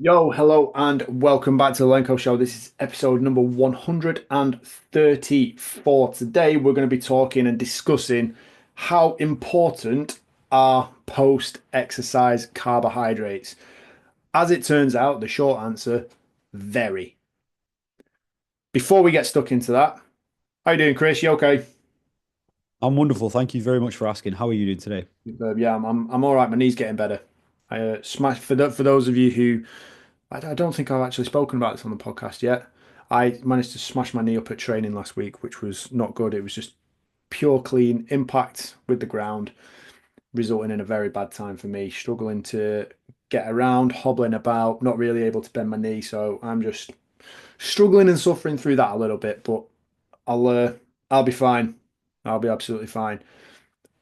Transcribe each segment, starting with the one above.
Yo, hello, and welcome back to the Lenko Show. This is episode number 134. Today, we're going to be talking and discussing how important are post-exercise carbohydrates. As it turns out, the short answer, very. Before we get stuck into that, how you doing, Chris? You okay? I'm wonderful. Thank you very much for asking. How are you doing today? Yeah, I'm all right. My knee's getting better. I smashed for those of you who I don't think I've actually spoken about this on the podcast yet. I managed to smash my knee up at training last week, which was not good. It was just pure clean impact with the ground, resulting in a very bad time for me, struggling to get around, hobbling about, not really able to bend my knee. So I'm just struggling and suffering through that a little bit, but I'll uh, I'll be fine. I'll be absolutely fine.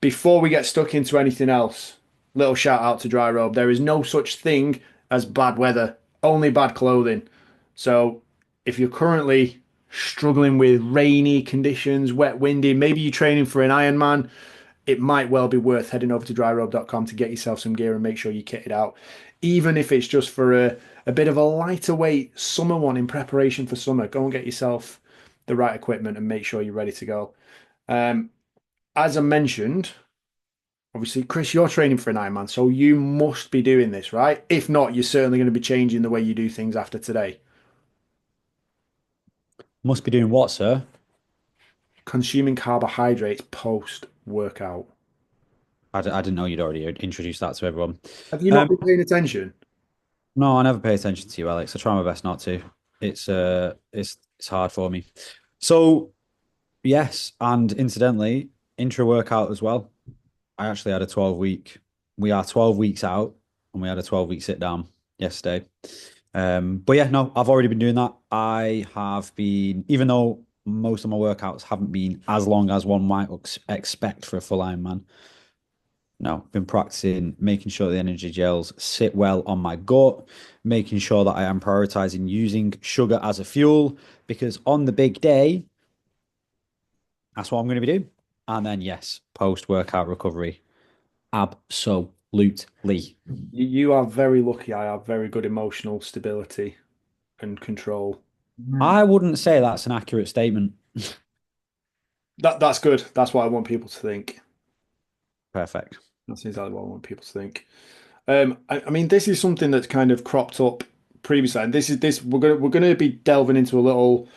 Before we get stuck into anything else, little shout out to Dry Robe. There is no such thing as bad weather, only bad clothing. So if you're currently struggling with rainy conditions, wet, windy, maybe you're training for an Ironman, it might well be worth heading over to dryrobe.com to get yourself some gear and make sure you kit it out. Even if it's just for a bit of a lighter weight summer one in preparation for summer, go and get yourself the right equipment and make sure you're ready to go. Um, as I mentioned, obviously, Chris, you're training for an Ironman, so you must be doing this, right? If not, you're certainly going to be changing the way you do things after today. Must be doing what, sir? Consuming carbohydrates post workout. I didn't know you'd already introduced that to everyone. Have you not Um, been paying attention? no, I never pay attention to you, Alex. I try my best not to. It's hard for me. So yes, and incidentally, intra workout as well. I actually had a 12 week. We are 12 weeks out, and we had a 12-week sit down yesterday. But yeah, no, I've already been doing that. I have been, even though most of my workouts haven't been as long as one might expect for a full Ironman. No, been practicing making sure the energy gels sit well on my gut, making sure that I am prioritizing using sugar as a fuel because on the big day, that's what I'm going to be doing. And then, yes, post workout recovery, absolutely. You are very lucky. I have very good emotional stability and control. I wouldn't say that's an accurate statement. That's good. That's what I want people to think. Perfect. That's exactly what I want people to think. I mean, this is something that's kind of cropped up previously, and this we're gonna be delving into a little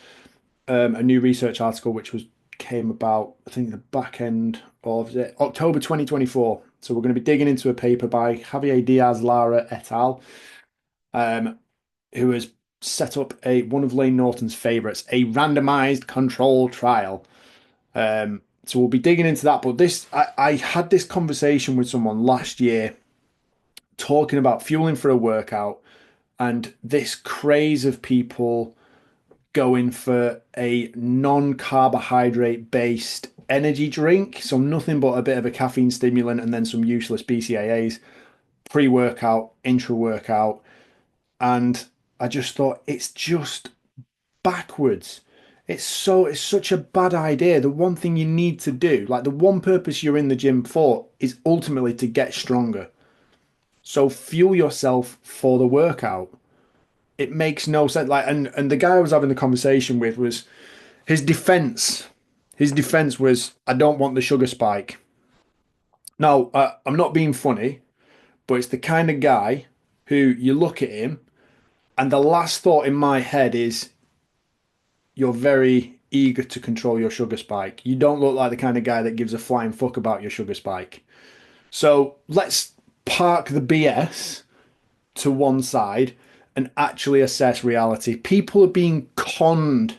a new research article which was came about I think the back end of October 2024. So we're going to be digging into a paper by Javier Diaz-Lara et al. Um, who has set up a one of Lane Norton's favorites, a randomized control trial. So we'll be digging into that. But I had this conversation with someone last year talking about fueling for a workout and this craze of people going for a non-carbohydrate based energy drink. So nothing but a bit of a caffeine stimulant and then some useless BCAAs, pre-workout, intra-workout. And I just thought it's just backwards. It's such a bad idea. The one thing you need to do, like the one purpose you're in the gym for, is ultimately to get stronger. So fuel yourself for the workout. It makes no sense. Like, and the guy I was having the conversation with was his defense. His defense was, I don't want the sugar spike. Now, I'm not being funny, but it's the kind of guy who you look at him, and the last thought in my head is, you're very eager to control your sugar spike. You don't look like the kind of guy that gives a flying fuck about your sugar spike. So let's park the BS to one side and actually assess reality. People are being conned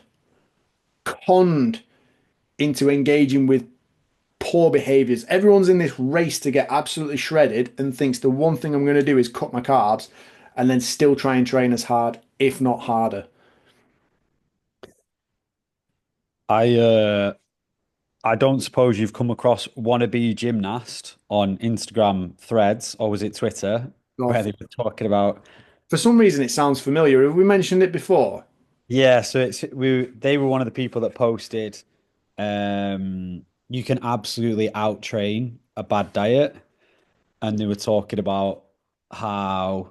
into engaging with poor behaviors. Everyone's in this race to get absolutely shredded and thinks the one thing I'm going to do is cut my carbs and then still try and train as hard, if not harder. I uh I don't suppose you've come across wannabe gymnast on Instagram threads, or was it Twitter, where For they were talking about. some reason, it sounds familiar. Have we mentioned it before? Yeah, so they were one of the people that posted you can absolutely out train a bad diet, and they were talking about how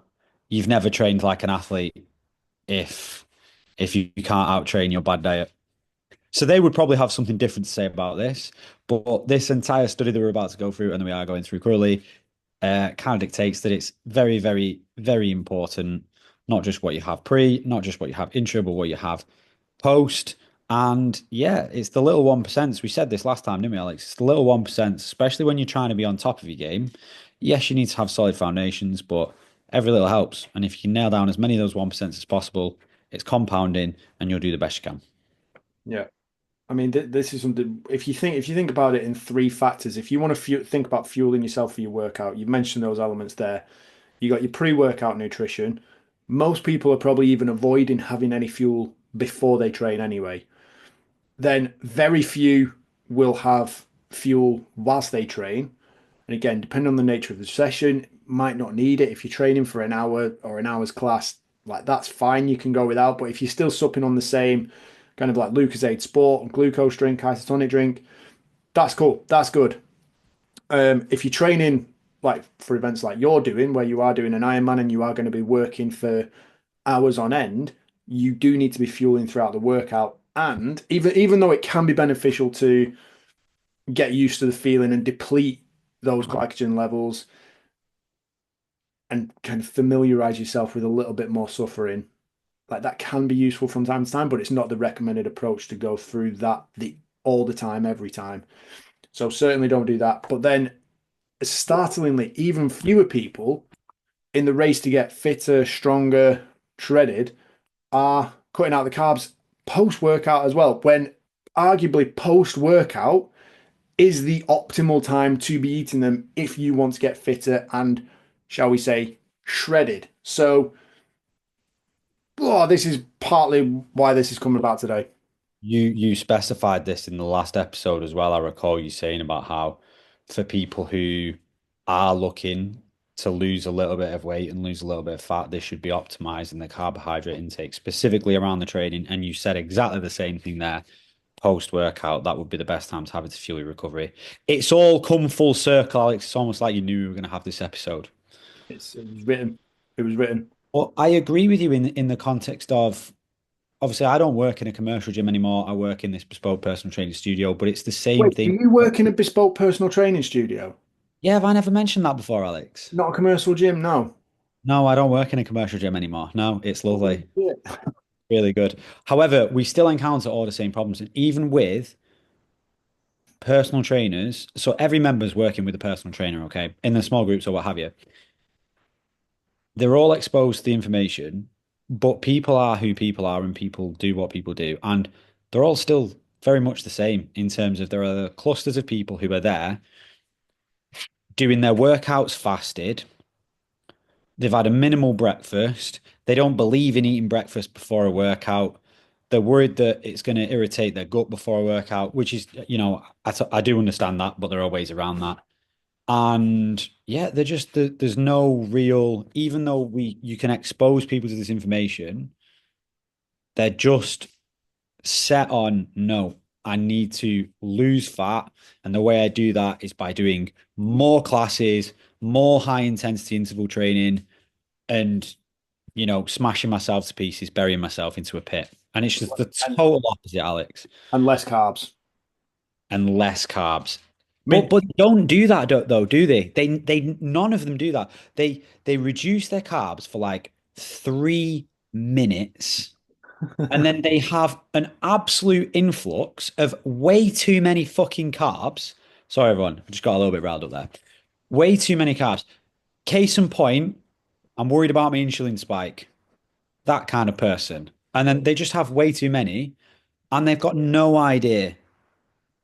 you've never trained like an athlete if you can't outtrain your bad diet. So they would probably have something different to say about this. But this entire study that we're about to go through and that we are going through currently kind of dictates that it's very, very, very important, not just what you have pre, not just what you have intra, but what you have post. And yeah, it's the little 1%. We said this last time, didn't we, Alex? It's the little 1%, especially when you're trying to be on top of your game. Yes, you need to have solid foundations, but every little helps. And if you can nail down as many of those 1% as possible, it's compounding and you'll do the best you can. Yeah. I mean, this is something. If you think about it in three factors, if you want to think about fueling yourself for your workout, you've mentioned those elements there. You got your pre-workout nutrition. Most people are probably even avoiding having any fuel before they train anyway. Then very few will have fuel whilst they train. And again, depending on the nature of the session, might not need it. If you're training for an hour or an hour's class, like that's fine, you can go without. But if you're still supping on the same kind of like Lucozade Sport and glucose drink, isotonic drink, that's cool. That's good. If you're training like for events like you're doing, where you are doing an Ironman and you are going to be working for hours on end, you do need to be fueling throughout the workout. And even though it can be beneficial to get used to the feeling and deplete those glycogen levels and kind of familiarize yourself with a little bit more suffering, like that can be useful from time to time, but it's not the recommended approach to go through that all the time, every time. So certainly don't do that. But then, startlingly, even fewer people in the race to get fitter, stronger, shredded are cutting out the carbs post workout as well. When arguably post workout is the optimal time to be eating them if you want to get fitter and, shall we say, shredded. So, this is partly why this is coming about today. You specified this in the last episode as well. I recall you saying about how for people who are looking to lose a little bit of weight and lose a little bit of fat, they should be optimizing the carbohydrate intake, specifically around the training. And you said exactly the same thing there. Post workout, that would be the best time to have it to fuel your recovery. It's all come full circle, Alex. It's almost like you knew we were going to have this episode. It was written. It was written. Well, I agree with you in the context of obviously I don't work in a commercial gym anymore. I work in this bespoke personal training studio, but it's the same Wait, do thing. you work in a bespoke personal training studio? Yeah, have I never mentioned that before, Alex? Not a commercial gym, no. No, I don't work in a commercial gym anymore. No, it's Oh, lovely. shit. Really good. However, we still encounter all the same problems. And even with personal trainers, so every member's working with a personal trainer, okay, in the small groups or what have you. They're all exposed to the information, but people are who people are and people do what people do. And they're all still very much the same in terms of there are clusters of people who are there doing their workouts fasted. They've had a minimal breakfast. They don't believe in eating breakfast before a workout. They're worried that it's going to irritate their gut before a workout, which is, I do understand that, but there are ways around that. And yeah, there's no real, even though you can expose people to this information, they're just set on, no, I need to lose fat. And the way I do that is by doing more classes, more high intensity interval training, and, smashing myself to pieces, burying myself into a pit. And it's just the And, total opposite, Alex, and less carbs. and less carbs. I But mean, but they don't do that though, do they? They none of them do that. They reduce their carbs for like 3 minutes, and then they have an absolute influx of way too many fucking carbs. Sorry, everyone, I just got a little bit riled up there. Way too many carbs. Case in point, I'm worried about my insulin spike. That kind of person. And then they just have way too many, and they've got no idea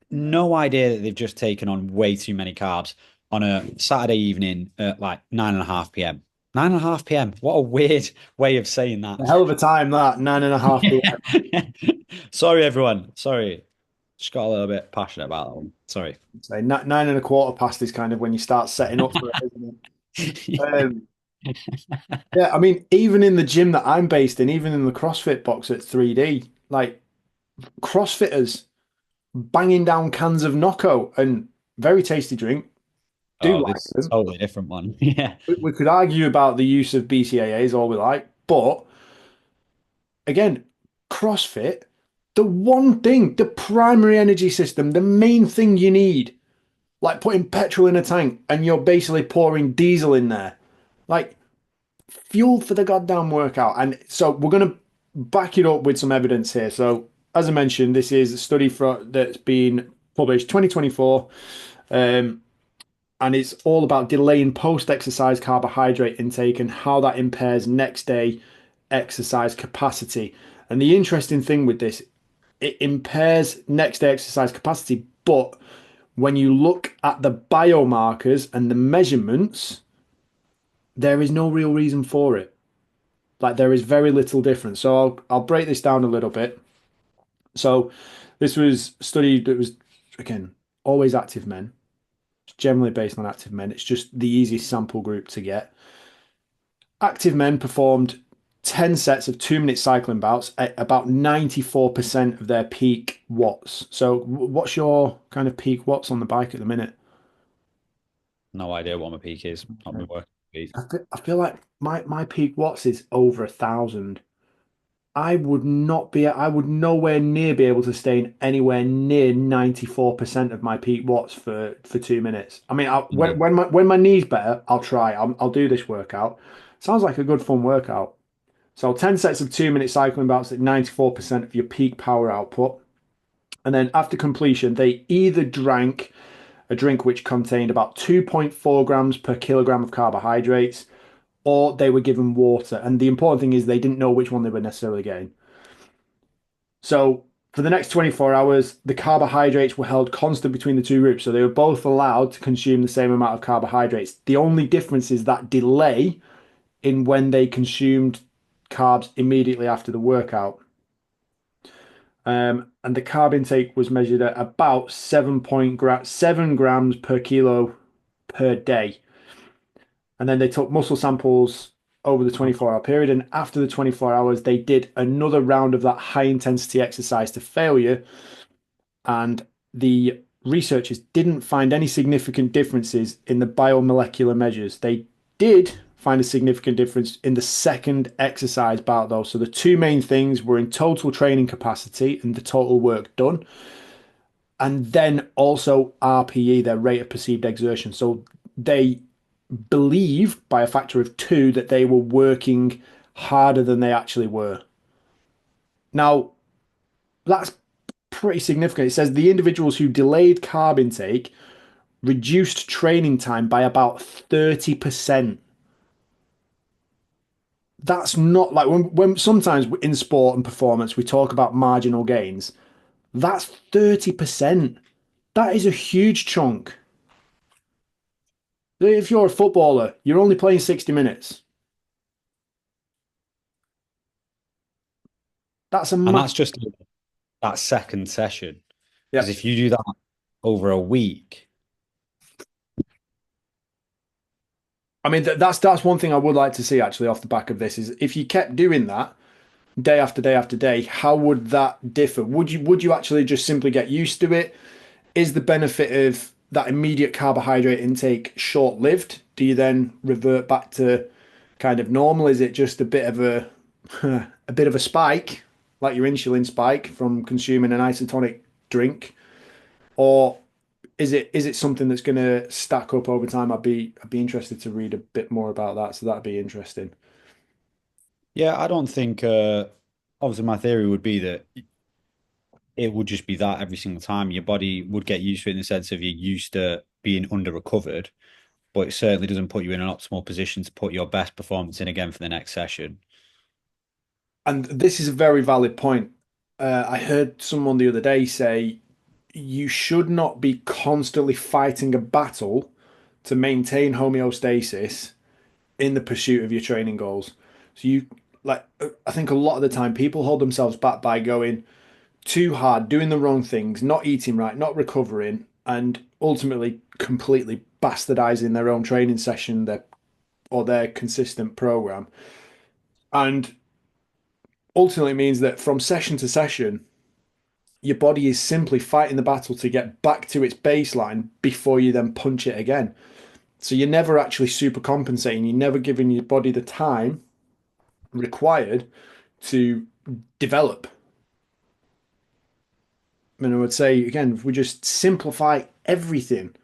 that they've just taken on way too many carbs on a Saturday evening at like 9:30 p.m. 9:30 p.m. What a weird way of saying a that. hell of a time that 9:30 p.m. Sorry, everyone. Sorry. Just got a little bit passionate about that one. Sorry. Say 9:15 is kind of when you start setting up for it, isn't it? Yeah, I mean, even in the gym that I'm based in, even in the CrossFit box at 3D, like CrossFitters banging down cans of Nocco and very tasty drink. do Oh, like this is a them. totally different one. Yeah. We could argue about the use of BCAAs all we like, but again, CrossFit, the one thing, the primary energy system, the main thing you need, like putting petrol in a tank and you're basically pouring diesel in there, like fuel for the goddamn workout. And so we're going to back it up with some evidence here. So, as I mentioned, this is a study that's been published 2024. Um, and it's all about delaying post-exercise carbohydrate intake and how that impairs next day exercise capacity. And the interesting thing with this, it impairs next day exercise capacity, but when you look at the biomarkers and the measurements, there is no real reason for it. Like there is very little difference. So I'll break this down a little bit. So this was studied that was again always active men. It's generally based on active men. It's just the easiest sample group to get. Active men performed 10 sets of 2 minute cycling bouts at about 94% of their peak watts. So, what's your kind of peak watts on the bike at the minute? No idea what my peak is. Not my Okay. work peak. I feel like my peak watts is over 1,000. I would nowhere near be able to stay in anywhere near 94% of my peak watts for 2 minutes. I mean, Yeah. when my knee's better, I'll try. I'll do this workout. Sounds like a good fun workout. So 10 sets of 2 minute cycling bouts at 94% of your peak power output. And then after completion, they either drank a drink which contained about 2.4 grams per kilogram of carbohydrates, or they were given water. And the important thing is they didn't know which one they were necessarily getting. So for the next 24 hours, the carbohydrates were held constant between the two groups. So they were both allowed to consume the same amount of carbohydrates. The only difference is that delay in when they consumed carbs immediately after the workout. And the carb intake was measured at about 7 grams per kilo per day. And then they took muscle samples over the 24-hour period. And after the 24 hours, they did another round of that high intensity exercise to failure. And the researchers didn't find any significant differences in the biomolecular measures. They did find a significant difference in the second exercise bout, though. So the two main things were in total training capacity and the total work done, and then also RPE, their rate of perceived exertion. So they believe by a factor of two that they were working harder than they actually were. Now, that's pretty significant. It says the individuals who delayed carb intake reduced training time by about 30%. That's not like when sometimes in sport and performance we talk about marginal gains. That's 30%. That is a huge chunk. If you're a footballer, you're only playing 60 minutes. That's a And that's massive. just that second session. Because Yeah. if you do that over a week, I mean, that's one thing I would like to see actually off the back of this is if you kept doing that day after day after day, how would that differ? Would you actually just simply get used to it? Is the benefit of that immediate carbohydrate intake short-lived? Do you then revert back to kind of normal? Is it just a bit of a a bit of a spike, like your insulin spike from consuming an isotonic drink, or is it something that's going to stack up over time? I'd be interested to read a bit more about that. So that'd be interesting. yeah, I don't think obviously my theory would be that it would just be that every single time. Your body would get used to it in the sense of you're used to being under recovered, but it certainly doesn't put you in an optimal position to put your best performance in again for the next session. And this is a very valid point. I heard someone the other day say you should not be constantly fighting a battle to maintain homeostasis in the pursuit of your training goals. So I think a lot of the time people hold themselves back by going too hard, doing the wrong things, not eating right, not recovering, and ultimately completely bastardizing their own training session, or their consistent program. And ultimately means that from session to session, your body is simply fighting the battle to get back to its baseline before you then punch it again. So you're never actually super compensating. You're never giving your body the time required to develop. And I would say, again, if we just simplify everything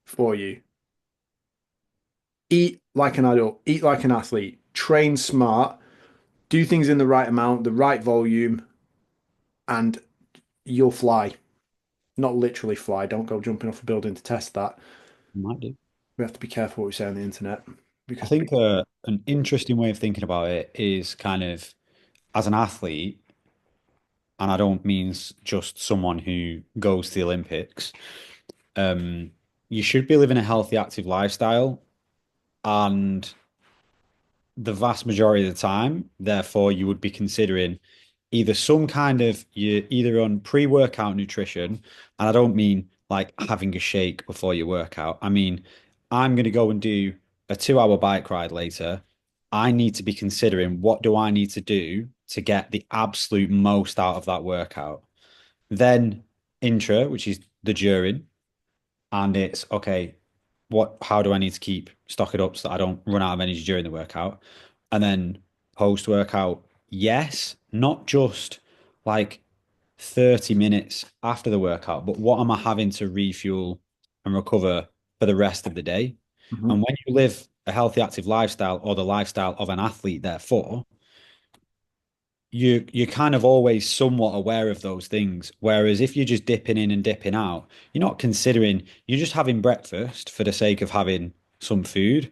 for you, eat like an adult, eat like an athlete, train smart, do things in the right amount, the right volume, and you'll fly. Not literally fly. Don't go jumping off a building to test that. Might do. We have to be careful what we say on the internet I because think an interesting way of thinking about it is kind of as an athlete, and I don't mean just someone who goes to the Olympics. Um, you should be living a healthy, active lifestyle, and the vast majority of the time, therefore, you would be considering either some kind of you either on pre-workout nutrition, and I don't mean like having a shake before your workout. I mean, I'm going to go and do a 2 hour bike ride later. I need to be considering what do I need to do to get the absolute most out of that workout. Then intra, which is the during, and it's okay, how do I need to keep stock it up so that I don't run out of energy during the workout? And then post workout, yes, not just like 30 minutes after the workout, but what am I having to refuel and recover for the rest of the day? Mhm. And when you live a healthy, active lifestyle or the lifestyle of an athlete, therefore, you're kind of always somewhat aware of those things. Whereas if you're just dipping in and dipping out, you're not considering, you're just having breakfast for the sake of having some food.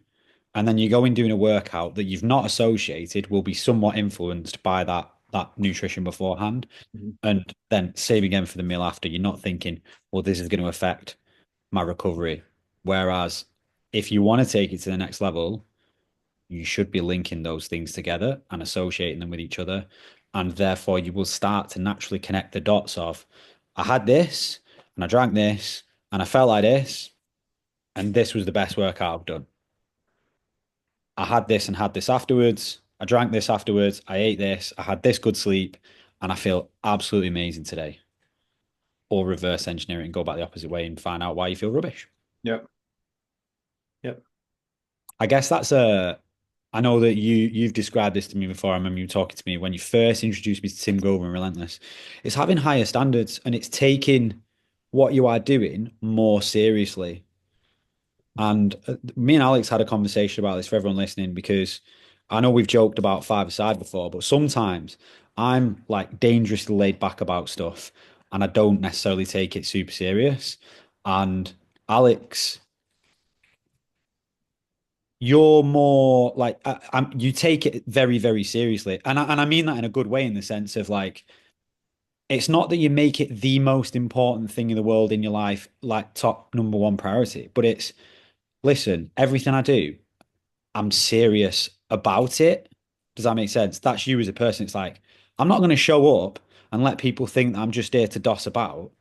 And then you go in doing a workout that you've not associated will be somewhat influenced by that nutrition beforehand. Mhm. And then same again for the meal after. You're not thinking, well, this is going to affect my recovery. Whereas if you want to take it to the next level, you should be linking those things together and associating them with each other. And therefore, you will start to naturally connect the dots of, I had this and I drank this and I felt like this, and this was the best workout I've done. I had this and had this afterwards. I drank this afterwards. I ate this. I had this good sleep, and I feel absolutely amazing today. Or reverse engineer it and go back the opposite way and find out why you feel rubbish. Yep. Yep. I guess that's I know that you've described this to me before. I remember you talking to me when you first introduced me to Tim Grover and Relentless. It's having higher standards and it's taking what you are doing more seriously. And me and Alex had a conversation about this for everyone listening because I know we've joked about five-a-side before, but sometimes I'm like dangerously laid back about stuff and I don't necessarily take it super serious. And Alex, you're more like you take it very, very seriously, and I mean that in a good way, in the sense of like it's not that you make it the most important thing in the world in your life, like top number one priority, but it's listen, everything I do, I'm serious about it. Does that make sense? That's you as a person. It's like I'm not going to show up and let people think that I'm just here to doss about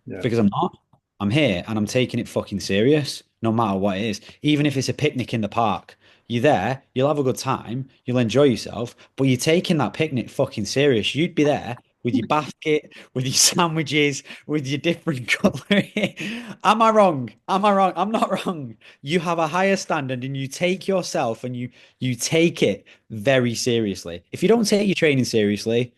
Yeah. because I'm not. I'm here and I'm taking it fucking serious, no matter what it is. Even if it's a picnic in the park, you're there, you'll have a good time, you'll enjoy yourself, but you're taking that picnic fucking serious. You'd be there with your basket, with your sandwiches, with your different cutlery. Am I wrong? Am I wrong? I'm not wrong. You have a higher standard and you take yourself and you take it very seriously. If you don't take your training seriously,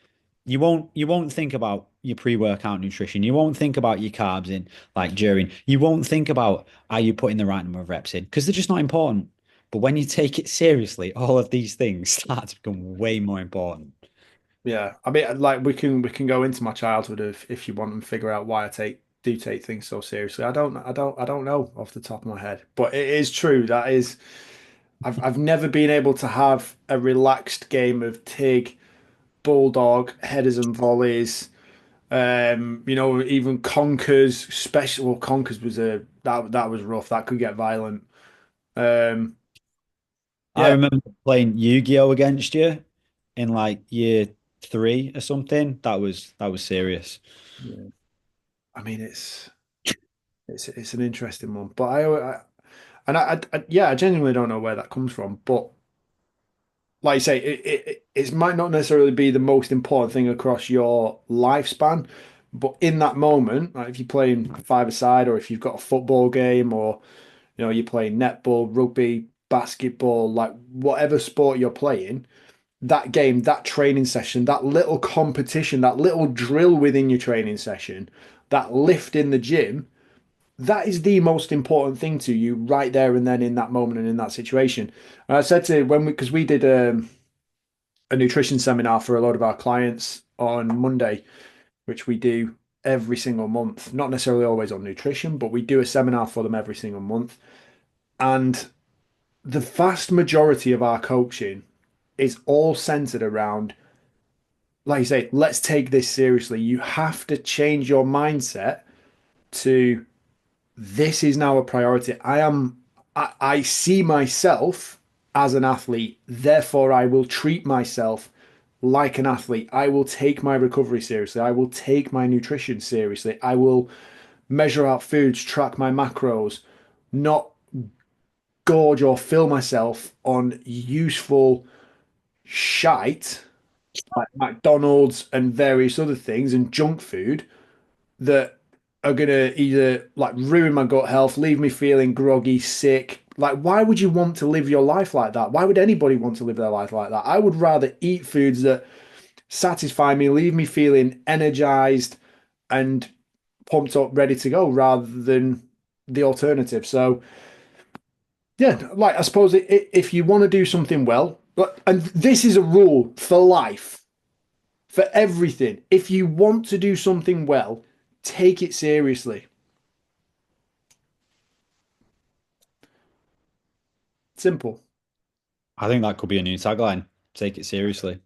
you won't think about your pre-workout nutrition. You won't think about your carbs in like during. You won't think about are you putting the right number of reps in because they're just not important. But when you take it seriously, all of these things start to become way more important. Yeah. I mean, like we can go into my childhood if you want and figure out why I take things so seriously. I don't know off the top of my head, but it is true. That is, I've never been able to have a relaxed game of TIG, bulldog, headers and volleys. Even conkers, special well, conkers was that was rough. That could get violent. Um, I yeah, remember playing Yu-Gi-Oh against you in like year three or something. That was serious. yeah. I mean it's an interesting one, but I genuinely don't know where that comes from. But like you say, it might not necessarily be the most important thing across your lifespan, but in that moment, like if you're playing five-a-side or if you've got a football game or You know, you're playing netball, rugby, basketball, like whatever sport you're playing, that game, that training session, that little competition, that little drill within your training session, that lift in the gym, that is the most important thing to you right there and then in that moment and in that situation. And I said to when we, because we did a nutrition seminar for a lot of our clients on Monday, which we do every single month, not necessarily always on nutrition, but we do a seminar for them every single month. And the vast majority of our coaching is all centered around, like you say, let's take this seriously. You have to change your mindset to this is now a priority. I see myself as an athlete, therefore I will treat myself like an athlete. I will take my recovery seriously. I will take my nutrition seriously. I will measure out foods, track my macros, not gorge or fill myself on useful shite like McDonald's and various other things and junk food that are gonna either like ruin my gut health, leave me feeling groggy, sick. Like, why would you want to live your life like that? Why would anybody want to live their life like that? I would rather eat foods that satisfy me, leave me feeling energized and pumped up, ready to go, rather than the alternative. So, yeah, like I suppose if you want to do something well, and this is a rule for life, for everything. If you want to do something well, take it seriously. Simple. I think that could be a new tagline. Take it seriously.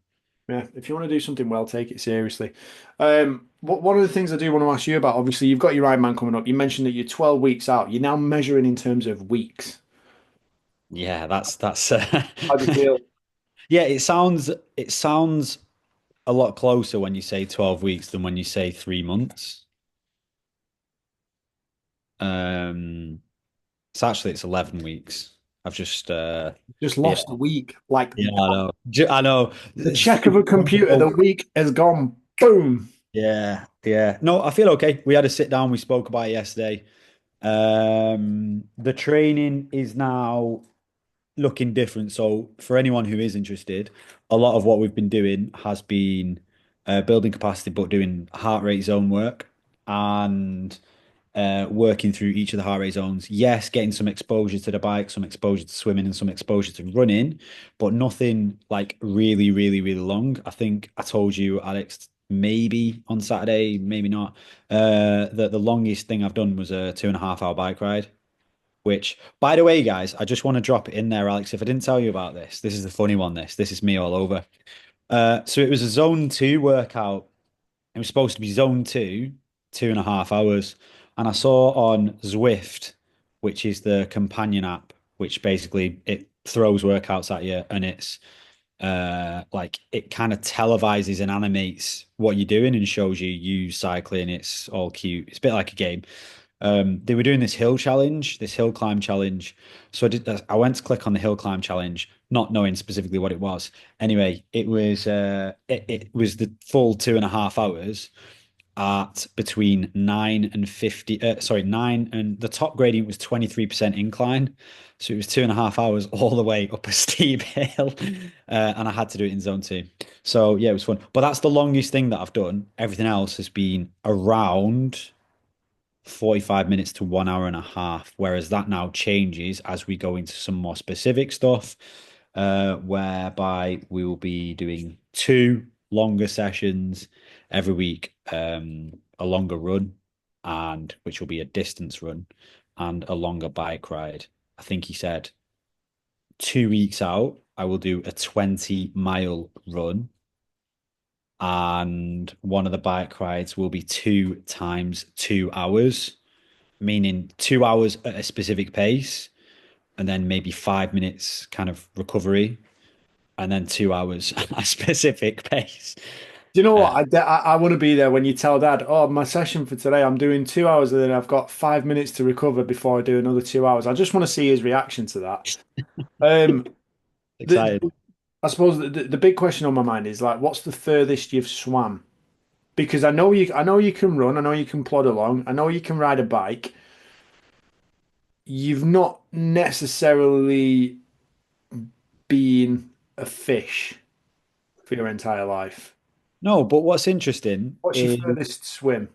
Yeah, if you want to do something well, take it seriously. One of the things I do want to ask you about, obviously, you've got your Ironman coming up. You mentioned that you're 12 weeks out. You're now measuring in terms of weeks. Yeah, that's How do you feel? yeah, it sounds a lot closer when you say 12 weeks than when you say 3 months. Um, it's 11 weeks. I've just Just yeah, lost a week. Like yeah, I know. I know. the check of a computer, the week has gone boom. Yeah, yeah. No, I feel okay. We had a sit down, we spoke about it yesterday. The training is now looking different. So for anyone who is interested, a lot of what we've been doing has been building capacity, but doing heart rate zone work and working through each of the heart rate zones. Yes, getting some exposure to the bike, some exposure to swimming, and some exposure to running, but nothing like really, really, really long. I think I told you, Alex, maybe on Saturday, maybe not. That the longest thing I've done was a 2.5 hour bike ride. Which, by the way, guys, I just want to drop it in there, Alex. If I didn't tell you about this is the funny one. This is me all over. So it was a zone two workout. It was supposed to be zone two, 2.5 hours. And I saw on Zwift, which is the companion app, which basically it throws workouts at you and it's like it kind of televises and animates what you're doing and shows you cycling. It's all cute. It's a bit like a game. They were doing this hill challenge, this hill climb challenge. So I went to click on the hill climb challenge, not knowing specifically what it was. Anyway, it was the full 2.5 hours at between 9 and 50. Sorry, nine and the top gradient was 23% incline. So it was 2.5 hours all the way up a steep hill. And I had to do it in zone two. So yeah, it was fun. But that's the longest thing that I've done. Everything else has been around 45 minutes to 1 hour and a half, whereas that now changes as we go into some more specific stuff, whereby we will be doing two longer sessions every week, a longer run, and which will be a distance run, and a longer bike ride. I think he said 2 weeks out, I will do a 20-mile run and one of the bike rides will be 2 times 2 hours, meaning 2 hours at a specific pace, and then maybe 5 minutes kind of recovery, and then 2 hours at a specific pace. Do you know Uh, what? I want to be there when you tell Dad, oh, my session for today, I'm doing 2 hours and then I've got 5 minutes to recover before I do another 2 hours. I just want to see his reaction to that. Um, the, excited. I suppose the big question on my mind is like, what's the furthest you've swam? Because I know you can run, I know you can plod along, I know you can ride a bike. you've not necessarily been a fish for your entire life. No, but what's interesting What's your is, furthest swim?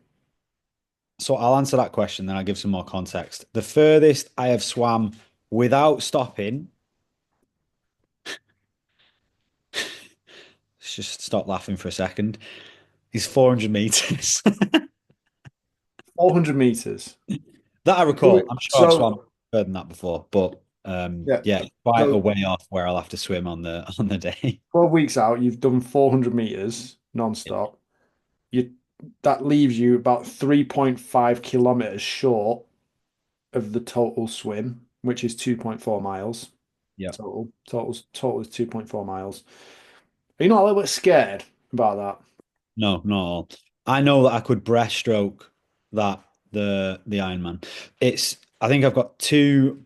so I'll answer that question, then I'll give some more context. The furthest I have swam without stopping, let's just stop laughing for a second, is 400 meters. 400 meters. That I recall. I'm sure I've swum So, further than that before, but yeah. yeah, quite a So way off where I'll have to swim on the day. 12 weeks out, you've done 400 meters non-stop. You That leaves you about 3.5 kilometers short of the total swim, which is 2.4 miles Yeah. total. Total is 2.4 miles. Are you not a little bit scared about that? No, not all. I know that I could breaststroke that the Ironman. It's I think I've got 2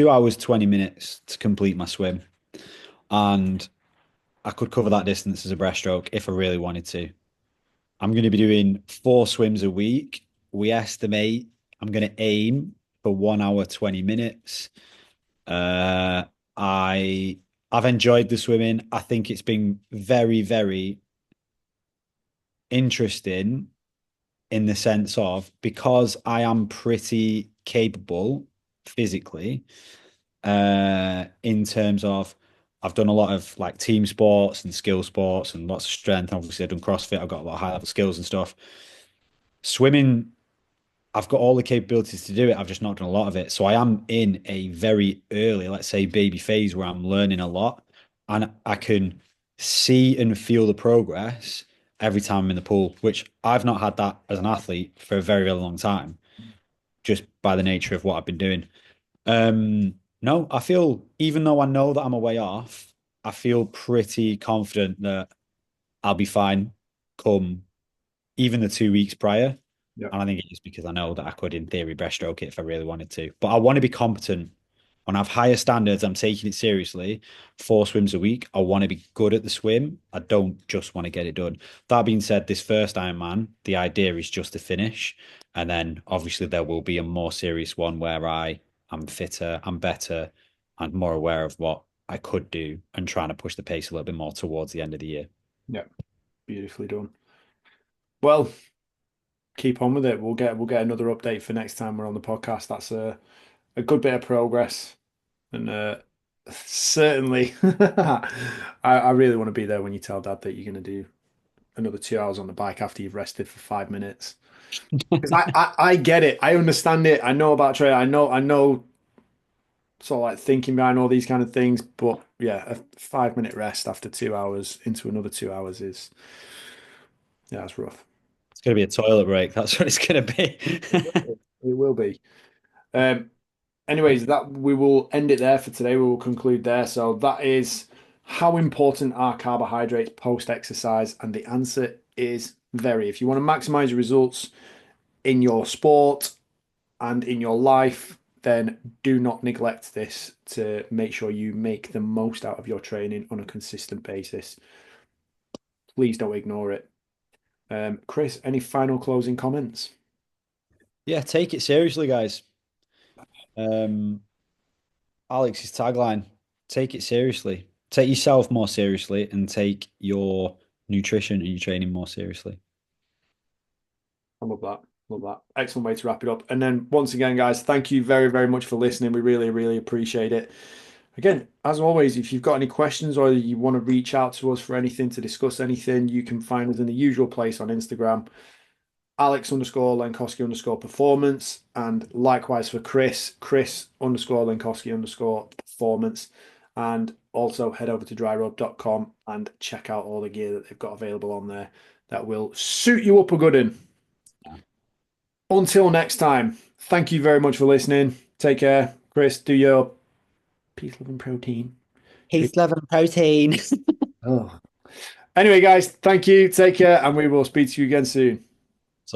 hours 20 minutes to complete my swim, and I could cover that distance as a breaststroke if I really wanted to. I'm going to be doing 4 swims a week. We estimate I'm going to aim for 1 hour 20 minutes. Uh, I I've enjoyed the swimming. I think it's been very, very interesting in the sense of because I am pretty capable physically, in terms of I've done a lot of like team sports and skill sports and lots of strength. Obviously, I've done CrossFit, I've got a lot of high level skills and stuff. Swimming, I've got all the capabilities to do it. I've just not done a lot of it. So I am in a very early, let's say, baby phase where I'm learning a lot and I can see and feel the progress every time I'm in the pool, which I've not had that as an athlete for a very, very long time, just by the nature of what I've been doing. No, I feel, even though I know that I'm a way off, I feel pretty confident that I'll be fine come even the 2 weeks prior. Yeah. And I think it's because I know that I could, in theory, breaststroke it if I really wanted to. But I want to be competent. When I have higher standards, I'm taking it seriously. 4 swims a week. I want to be good at the swim. I don't just want to get it done. That being said, this first Ironman, the idea is just to finish. And then obviously there will be a more serious one where I am fitter, I'm better, and more aware of what I could do and trying to push the pace a little bit more towards the end of the year. Yeah. Beautifully done. Well, keep on with it. We'll get another update for next time we're on the podcast. That's a good bit of progress. And certainly, I really want to be there when you tell Dad that you're going to do another 2 hours on the bike after you've rested for 5 minutes. Because I get it. I understand it. I know about trail. I know sort of like thinking behind all these kind of things. But yeah, a 5 minute rest after 2 hours into another 2 hours is, yeah, that's rough. It's going to be a toilet break. That's what it's going to be. It will be. It will be. Um, Anyways, that we will end it there for today. We will conclude there. So that is how important are carbohydrates post exercise? And the answer is very. If you want to maximize your results in your sport and in your life, then do not neglect this to make sure you make the most out of your training on a consistent basis. Please don't ignore it. Chris, any final closing comments? Yeah, take it seriously, guys. Um, Alex's tagline, take it seriously. Take yourself more seriously and take your nutrition and your training more seriously. I love that. Love that. Excellent way to wrap it up. And then once again, guys, thank you very, very much for listening. We really, really appreciate it. Again, as always, if you've got any questions or you want to reach out to us for anything to discuss anything, you can find us in the usual place on Instagram, Alex_Lenkowski_performance, and likewise for Chris_Lenkowski_performance. And also head over to dryrope.com and check out all the gear that they've got available on there that will suit you up a good one. Until next time, thank you very much for listening. Take care. Chris, do your peace, love, and protein. Peace, love, and protein. Oh. Anyway, guys, thank you. Take care, and we will speak to you again soon.